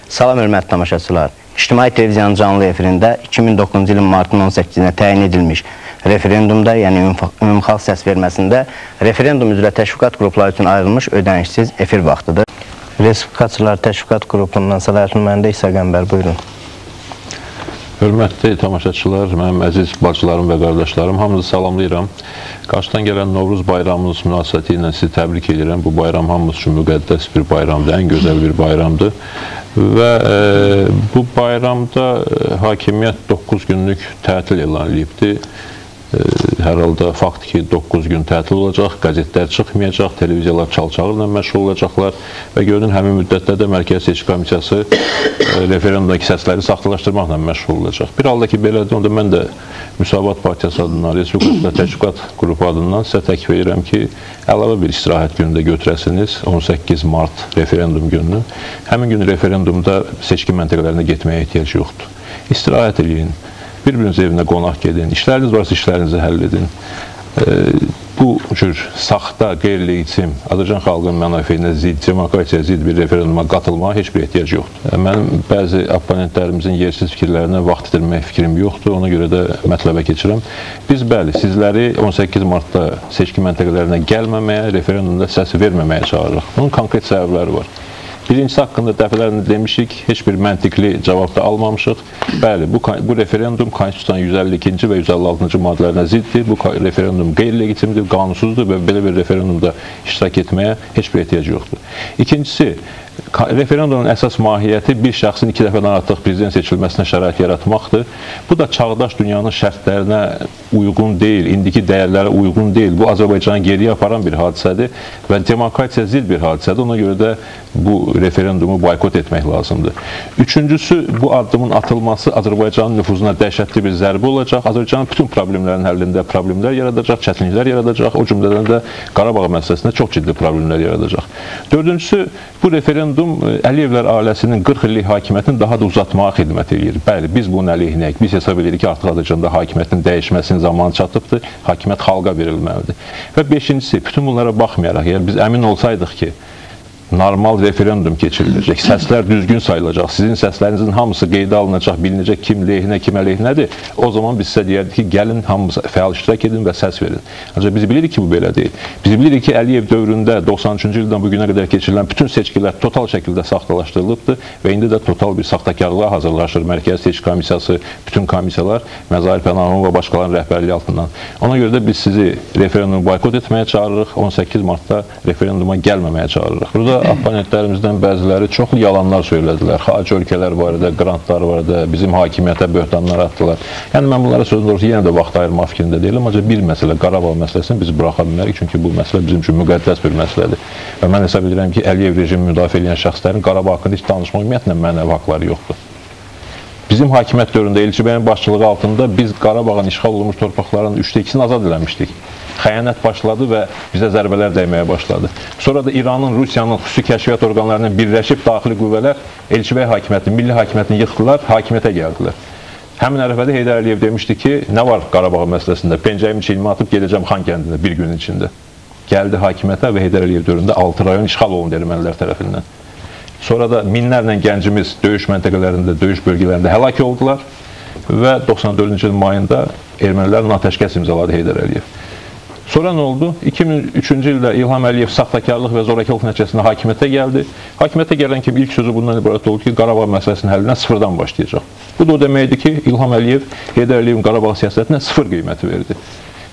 Salam hörmətli tamaşaçılar. İctimai televiziyanın canlı efirində 2009-cu ilin martın 18-nə təyin edilmiş referendumda, yəni ümumxalq səs verməsində referendum üzrə təşviqat qrupları üçün ayrılmış ödənişsiz efir vaxtıdır. Respublikaçılar Təşviqat qrupundan Səlahiyyətli nümayəndə İsa Qəmbər, buyurun. Hörmətli tamaşaçılar, mənim əziz bacılarım və qardaşlarım, hamınızı salamlayıram. Qarşıdan gələn Novruz bayramımız münasibəti ilə sizi təbrik edirəm. Bu bayram hamımız üçün müqəddəs bir bayramdır, ən gözəl bir bayramdır. Və bu bayramda hakimiyyət 9 günlük tətil elan edibdir. Hər halda faktiki 9 gün tətil olacaq, qəzetlər çıxmayacaq, televiziyalar çalçağırla məşğul olacaqlar və görünür həmin müddətdə də Mərkəzi Seçki Komissiyası referendumdakı səsləri saxtalaşdırmaqla məşğul olacaq. Bir halda ki, belədir, onda mən də Müsavat Partiyası adından, Respublikasında Təşviqat qrupu adından sizə təklif edirəm ki, əlavə bir istirahət günündə götürəsiniz, 18 mart referendum gününü. Həmin gün referendumda seçki məntəqələrində getməyə ehtiyac yoxdur. İstirahət edin. Bir-birinizin evinə qonaq gedin, işləriniz varsa işlərinizi həll edin. Bu cür saxta, qeyri-legitim, Azərbaycan xalqının mənafeyinə zid, demokratiyaya zid bir referenduma qatılmağa heç bir ehtiyac yoxdur. Mənim bəzi oponentlərimizin yersiz fikirlərinə vaxt itirmək fikrim yoxdur, ona görə də mətləbə keçirəm. Biz, bəli, sizləri 18 martda seçki məntəqələrinə gəlməməyə, referendumda səs verməməyə çağırırıq. Bunun konkret səbəbləri var. Birincisi haqqında dəfələrində demişik, heç bir məntiqli cavab da almamışıq. Bəli, bu referendum Konstitusiyanın 152-ci və 156-cı maddələrinə ziddir. Bu referendum qeyri-legitimdir, qanunsuzdur və belə bir referendumda iştirak etməyə heç bir ehtiyac yoxdur. İkincisi, referendumun əsas mahiyyəti bir şəxsin 2 dəfədən artıq prezident seçilməsinə şərait yaratmaqdır. Bu da çağdaş dünyanın şərtlərinə uyğun deyil, indiki dəyərlərə uyğun deyil. Bu, Azərbaycanı geriyə aparan bir hadisədir və demokratiya zid bir hadisədir. Ona görə də bu referendumu boykot etmək lazımdır. Üçüncüsü, bu addımın atılması Azərbaycanın nüfuzuna dəhşətli bir zərbə olacaq. Azərbaycanın bütün problemlərin həllində problemlər yaradacaq, çətinliklər yaradacaq. O cümlədən də Qarabağ məsələsində çox ciddi problemlər yaradacaq. Dördüncüsü, bu referendum Əliyevlər ailəsinin 40 illik hakimiyyətini daha da uzatmağa xidmət edir. Bəli, biz bunun əleyhinəyik. Biz hesab edirik ki, artıq Azərbaycanda hakimiyyətin dəyişməsinin zamanı çatıbdır. Hakimiyyət xalqa verilməlidir. Və beşincisi, bütün bunlara baxmayaraq, yəni biz əmin olsaydıq ki, normal referendum keçiriləcək, səslər düzgün sayılacaq, sizin səslərinizin hamısı qeydə alınacaq, bilinəcək kim lehinə, kim əleyhinədir, o zaman biz sizə deyərdik ki, gəlin hamımız fəal iştirak edin və səs verin. Ancaq biz bilirik ki, bu belə deyil. Biz bilirik ki, Əliyev dövründə 93-cü ildən bu günə qədər keçirilən bütün seçkilər total şəkildə saxtalaşdırılıbdır və indi də total bir saxtakarlığa hazırlaşır Mərkəzi Seçki Komissiyası, bütün komissiyalar, Məzahir Pənahov və başqalarının rəhbərliyi altından. Ona görə də biz sizi referendumu boykot etməyə çağırırıq, 18 martda referenduma gəlməməyə çağırırıq. Burada oponentlərimizdən bəziləri çox yalanlar söylədilər. Xarici ölkələr barədə, qrantlar barədə, bizim hakimiyyətə böhtanlar atdılar. Yəni, mən bunlara sözün doğrusu yenə də vaxt ayırmaq fikrində deyiləm. Ancaq bir məsələ, Qarabağ məsələsini biz buraxa bilmərik. Çünki bu məsələ bizim üçün müqəddəs bir məsələdir. Və mən hesab edirəm ki, Əliyev rejimi müdafiə edən şəxslərin Qarabağ haqqında heç danışma ümumiyyətlə mənəvi haqları yoxdur. Bizim hakimiyyət dövründə Elçi bəyin başçılığı altında biz Qarabağın işğal olunmuş torpaqlarının 3/2-sini azad eləmişdik. Xəyanət başladı və bizə zərbələr dəyməyə başladı. Sonra da İranın, Rusiyanın xüsusi kəşfiyyat orqanlarından birləşib daxili qüvvələr Elçi bəy hakimiyyətini, milli hakimiyyətini yıxdılar, hakimiyyətə gəldilər. Həmin ərəfədə Heydər Əliyev demişdi ki, nə var Qarabağ məsələsində? Pencəyimi çiynimə atıb gedəcəm Xan kəndində bir gün içində. Gəldi hakimiyyətə və Heydər Əliyev dövründə 6 rayon işğal olundu ermənilər tərəfindən. Sonra da minlərlə gəncimiz döyüş məntəqələrində, döyüş bölgələrində həlak oldular və 94-cü il mayında ermənilərlə atəşkəs imzaladı Heydər Əliyev. Sonra nə oldu? 2003-cü ildə İlham Əliyev saxtakarlıq və zorakılıq nəticəsində hakimiyyətə gəldi. Hakimiyyətə gələn kimi ilk sözü bundan ibarət oldu ki, Qarabağ məsələsinin həllinə sıfırdan başlayacaq. Bu da o deməkdir ki, İlham Əliyev Heydər Əliyevin Qarabağ siyasətinə sıfır qiyməti verdi.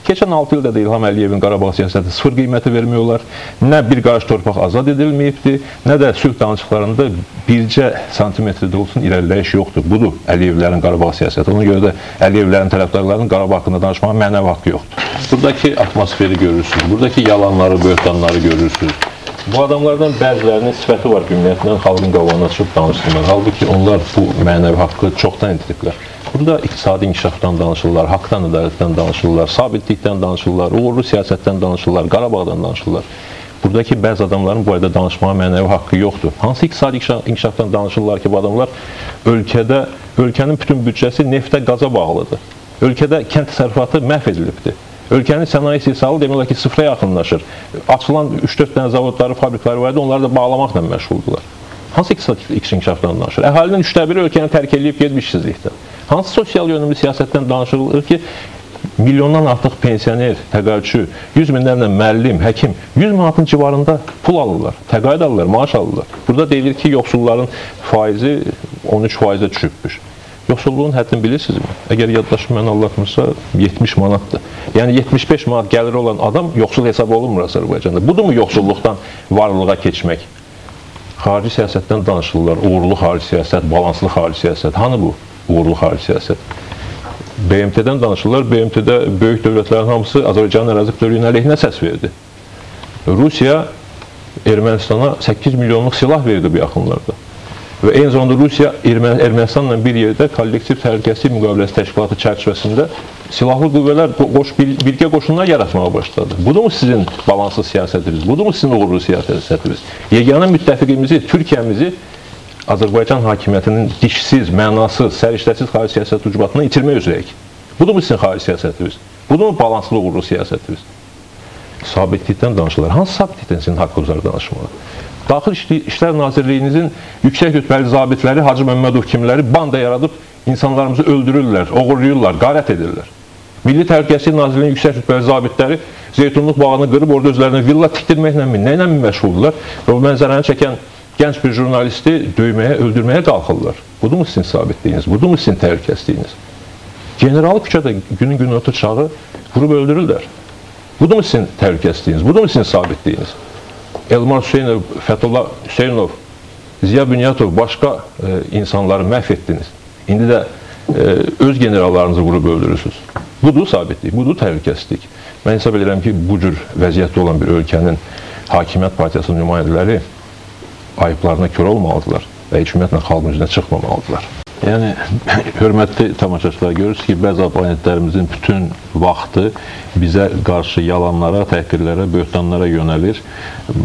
Keçən 6 ildə də İlham Əliyevin Qarabağ siyasəti sıfır qiyməti vermək olar. Nə bir qarış torpaq azad edilməyibdir, nə də sülh danışıqlarında bircə santimetrdə olsun irəliləyiş yoxdur. Budur Əliyevlərin Qarabağ siyasəti. Ona görə də Əliyevlərin tərəfdarlarının Qarabağ haqqında danışmağa mənəvi haqqı yoxdur. Buradakı atmosferi görürsünüz, buradakı yalanları, böhtanları görürsünüz. Bu adamlardan bəzilərinin sifəti var, ümumiyyətlə xalqın qabağına çıxıb danışsınlar. Halbuki onlar bu mənəvi haqqı çoxdan itiriblər. Burada iqtisadi inkişafdan danışırlar, haqdan ədalətdən danışırlar, sabitlikdən danışırlar, uğurlu siyasətdən danışırlar, Qarabağdan danışırlar. Buradakı bəzi adamların bu arada danışmağa mənəvi haqqı yoxdur. Hansı iqtisadi inkişafdan danışırlar ki, bu adamlar ölkənin bütün büdcəsi neftə, qaza bağlıdır. Ölkədə kənd təsərrüfatı məhv edilibdir. Ölkənin sənaye istehsalı demək olar ki, sıfıra yaxınlaşır. Açılan 3-4 dənə zavodları, fabrikləri var idi, onları da bağlamaqla məşğuldular. Hansı iqtisadi inkişafdan danışır? Əhalinin 1/3 ölkəni tərk edib gedib işsizlikdən. Hansı sosial yönümlü siyasətdən danışılır ki, milyondan artıq pensioner, təqaüdçü, 100 minlərlə müəllim, həkim 100 manatın civarında pul alırlar, təqaüd alırlar, maaş alırlar. Burada deyilir ki, yoxsulların faizi 13%-ə düşübmüş. Yoxsulluğun həddini bilirsinizmi? Əgər yaddaşım mən aldatmırsa 70 manatdır. Yəni 75 manat gəliri olan adam yoxsul hesab olunmur Azərbaycanda. Budurmu yoxsulluqdan varlığa keçmək? Xarici siyasətdən danışırlar, uğurlu xarici siyasət, balanslı xarici siyasət. Hanı bu uğurlu xarici siyasət? BMT-dən danışırlar. BMT-də böyük dövlətlərin hamısı Azərbaycanın ərazi bütövlüyünün əleyhinə səs verdi. Rusiya Ermənistana 8 milyonluq silah verdi bu yaxınlarda. Və eyni zamanda Rusiya Ermənistanla bir yerdə kollektiv təhlükəsizlik müqaviləsi təşkilatı çərçivəsində silahlı qüvvələr, birgə qoşunlar yaratmağa başladı. Budur mu sizin balanslı siyasətiniz? Budur mu sizin uğurlu siyasətiniz? Yeganə müttəfiqimizi, Türkiyəmizi Azərbaycan hakimiyyətinin dişsiz, mənasız, səriştəsiz xarici siyasət ucbatından itirmək üzrəyik. Budur mu sizin xarici siyasətiniz? Budur mu balanslı uğurlu siyasətiniz? Sabitlikdən danışırlar. Hansı sabitlikdən sizin haqqınızda danışmalı? Daxili İşlər Nazirliyinizin yüksək rütbəli zabitləri, Hacı Məmmədov kimləri banda yaradıb insanlarımızı öldürürlər, oğurluyurlar, qarət edirlər. Milli Təhlükəsizlik Nazirliyinin yüksək rütbəli zabitləri Zeytunluq bağını qırıb orada özlərinə villa tikdirməklə nə məşğuldurlar və o mənzərəni çəkən gənc bir jurnalisti döyməyə, öldürməyə qalxırlar. Budur mu sizin sabitliyiniz? Budur mu sizin təhlükəsizliyiniz? Generalı küçədə günün günorta çağı vurub öldürürlər. Budur mu sizin təhlükəsizliyiniz? Budur mu sizin sabitliyiniz? Elmar Hüseynov, Fətullah Hüseynov, Ziya Bünyatov, başqa insanları məhv etdiniz. İndi də öz generallarınızı vurub öldürürsünüz. Budur sabitlik, budur təhlükəsizlik. Mən hesab edirəm ki, bu cür vəziyyətdə olan bir ölkənin hakimiyyət partiyasının nümayəndələri ayıblarına kör olmalıdırlar və hökumətlə xalqın üzrə çıxmamalıdırlar. Yəni, hörmətli tamaşaçılar, görürsünüz ki, bəzi abonentlərimizin bütün vaxtı bizə qarşı yalanlara, təhqirlərə, böhtanlara yönəlir.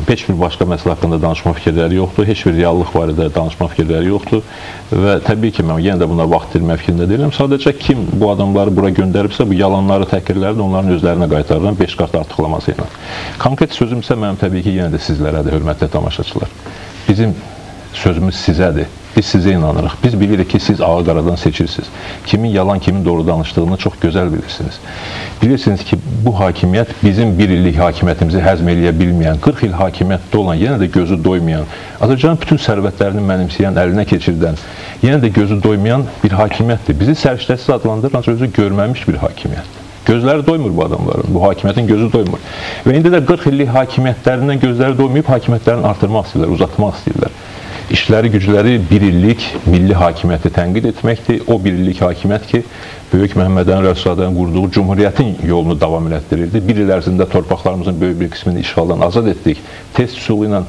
Heç bir başqa məsələ haqqında danışma fikirləri yoxdur, heç bir reallıq barədə danışma fikirləri yoxdur və təbii ki, mən yenə də buna vaxt itirmə fikrində deyirəm. Sadəcə kim bu adamları bura göndəribsə, bu yalanları, təhqirləri də onların özlərinə qaytarıram 5 qat artıqlaması ilə. Konkret sözüm isə mənim təbii ki, yenə də sizlərədir, hörmətli tamaşaçılar. Bizim sözümüz sizədir. Biz sizə inanırıq. Biz bilirik ki, siz ağı-qaradan seçirsiniz. Kimin yalan, kimin doğru danışdığını çox gözəl bilirsiniz. Bilirsiniz ki, bu hakimiyyət bizim bir illik hakimiyyətimizi həzm eləyə bilməyən, 40 il hakimiyyətdə olan, yenə də gözü doymayan, Azərbaycanın bütün sərvətlərini mənimsəyən, əlinə keçirdən, yenə də gözü doymayan bir hakimiyyətdir. Bizi səriştəsiz adlandırır, ancaq özü görməmiş bir hakimiyyətdir. Gözləri doymur bu adamların, bu hakimiyyətin gözü doymur. Və indi də 40 illik hakimiyyətlərindən gözləri doymayıb, hakimiyyətlərini artırmaq istəyirlər, uzatmaq istəyirlər. İşləri, gücləri bir illik milli hakimiyyəti tənqid etməkdir. O bir illik hakimiyyət ki, Böyük Məhəmməd Əmin Rəsulzadənin qurduğu Cumhuriyyətin yolunu davam elətdirirdi. Bir il ərzində torpaqlarımızın böyük bir qismini işğaldan azad etdik. Test üsulu ilə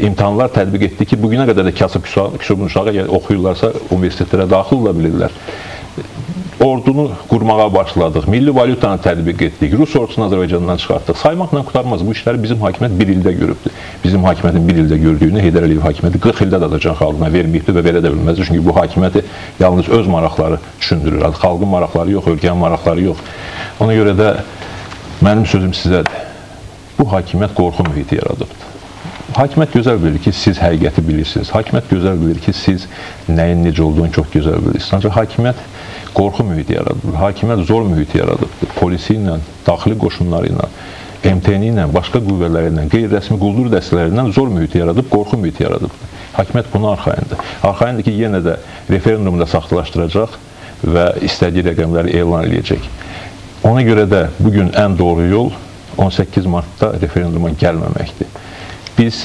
imtahanlar tətbiq etdik ki, bugünə qədər də kasıb küsubun uşağı oxuyurlarsa universitetlərə daxil ola bilirlər. Ordunu qurmağa başladıq, milli valyutanı tətbiq etdik, Rus ordusunu Azərbaycandan çıxartdıq. Saymaqla qutarmaz, bu işləri bizim hakimiyyət bir ildə görübdür. Bizim hakimiyyətin bir ildə gördüyünü Heydər Əliyev hakimiyyəti 40 ildə də Azərbaycan xalqına verməyibdir və verə də bilməzdir. Çünki bu hakimiyyəti yalnız öz maraqları düşündürür. Xalqın maraqları yox, ölkənin maraqları yox. Ona görə də mənim sözüm sizədir. Bu hakimiyyət qorxu mühiti yaradıbdır. Hakimiyyət gözəl bilir ki, siz həqiqəti bilirsiniz. Hakimiyyət gözəl bilir ki, siz nəyin necə olduğunu çox gözəl bilirsiniz. Ancaq hakimiyyət qorxu mühiti yaradıbdır. Hakimiyyət zor mühiti yaradıbdır. Polisi ilə, daxili qoşunları ilə, MTN ilə, başqa qüvvələri ilə, qeyri-rəsmi quldur dəstələri ilə zor mühiti yaradıb, qorxu mühiti yaradıbdır. Hakimiyyət buna arxayındır. Arxayındır ki, yenə də referendumda saxtalaşdıracaq və istədiyi rəqəmləri elan edəcək. Ona görə də bugün ən doğru yol 18 martda referenduma gəlməməkdir. Biz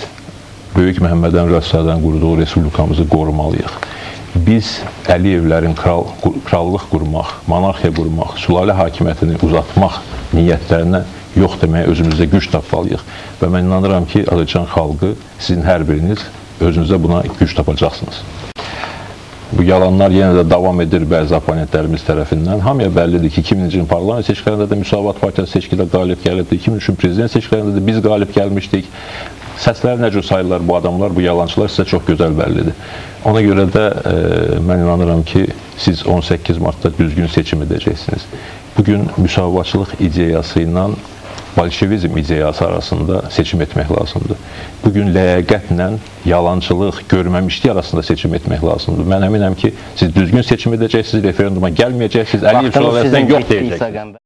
Böyük Məhəmməd Əmin Rəsulzadənin qurduğu respublikamızı qorumalıyıq. Biz Əliyevlərin krallıq qurmaq, monarxiya qurmaq, sülalə hakimiyyətini uzatmaq niyyətlərinə yox deməyə özümüzdə güc tapmalıyıq. Və mən inanıram ki, Azərbaycan xalqı, sizin hər biriniz özünüzdə buna güc tapacaqsınız. Bu yalanlar yenə də davam edir bəzi oponentlərimiz tərəfindən. Hamıya bəllidir ki, 2000-ci ilin parlament seçkilərində də Müsavat Partiyası seçkidə qalib gəlibdir, 2003-cü prezident seçkilərində də biz qalib gəlmişdik. Səsləri nə cür sayırlar bu adamlar, bu yalancılar sizə çox gözəl bəllidir. Ona görə də mən inanıram ki, siz 18 martda düzgün seçim edəcəksiniz. Bugün müsavatçılıq ideyası ilə bolşevizm ideyası arasında seçim etmək lazımdır. Bugün ləyaqətlə yalançılıq, görməmişlik arasında seçim etmək lazımdır. Mən əminəm ki, siz düzgün seçim edəcəksiniz, referenduma gəlməyəcəksiniz, Əliyev şöhrəsindən yox deyəcəksiniz.